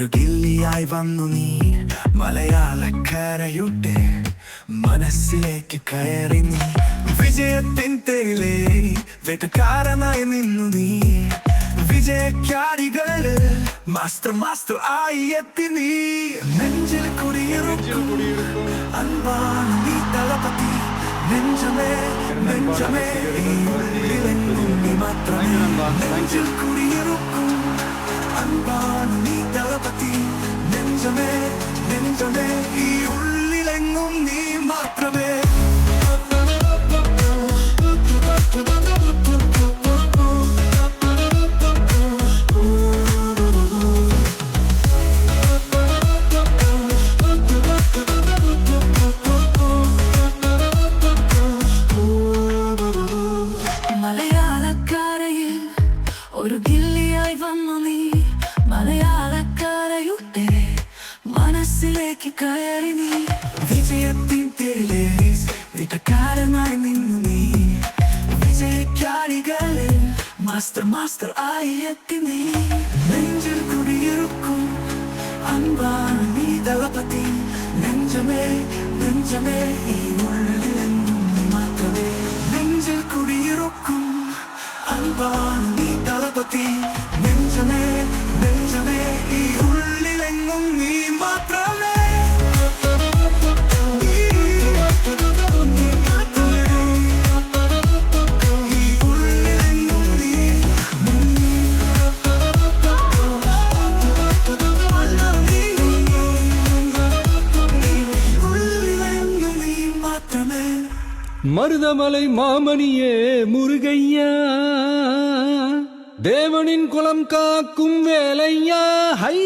ഒരു കിള്ളിയായി വന്നു നീ മലയാളക്കരയുടെ മനസ്സിലേക്ക് കയറി നീ വിജയത്തിൻ തേരിലെ വേട്ടക്കാരനായി നിന്നു നീ വിജയക്കാരികള് മാസ്റ്റർ ആയി എത്തി നീ നെഞ്ചിൽ കുടിയിരിക്കും അൻപാണ് നീ തളപതി നെഞ്ചമേ നെഞ്ചമേ നീ മാത്രമേ നെഞ്ചിൽ കുടിയിരിക്കും അൻപാണ് നീ തളപതി നെഞ്ചമേ നെഞ്ചമേ ഈ ഉള്ളിലെങ്ങും നീ മാത്രമേ മലയാളക്കരയിൽ ഒരു ഗില്ലിയായി വന്നു നീ മലയാളക്കരയുടെ മനസ്സിലേക്ക് കയറി നീ വിജയത്തിൻ തേരിലെ വേട്ടക്കാരനായി നിന്നു നീ വിജയക്കാരികളെ മാസ്റ്റർ ആയി എത്തി നീ നെഞ്ചിൽ കുടിയിരിക്കും അൻപാണ് നീ തളപതി നെഞ്ചമേ നെഞ്ചമേ ഈ ഉള്ളിലെങ്ങും നീ മാത്രമേ നെഞ്ചിൽ കുടിയിരിക്കും അൻപാണ് നീ തളപതി നെഞ്ചമേ നെഞ്ചമേ ഈ ഉള്ളിലെങ്ങും നീ മാത്രമേ மருதமலை மாமணியே முருகையா தேவனின் குலம் காக்கும் வேலையா ஹை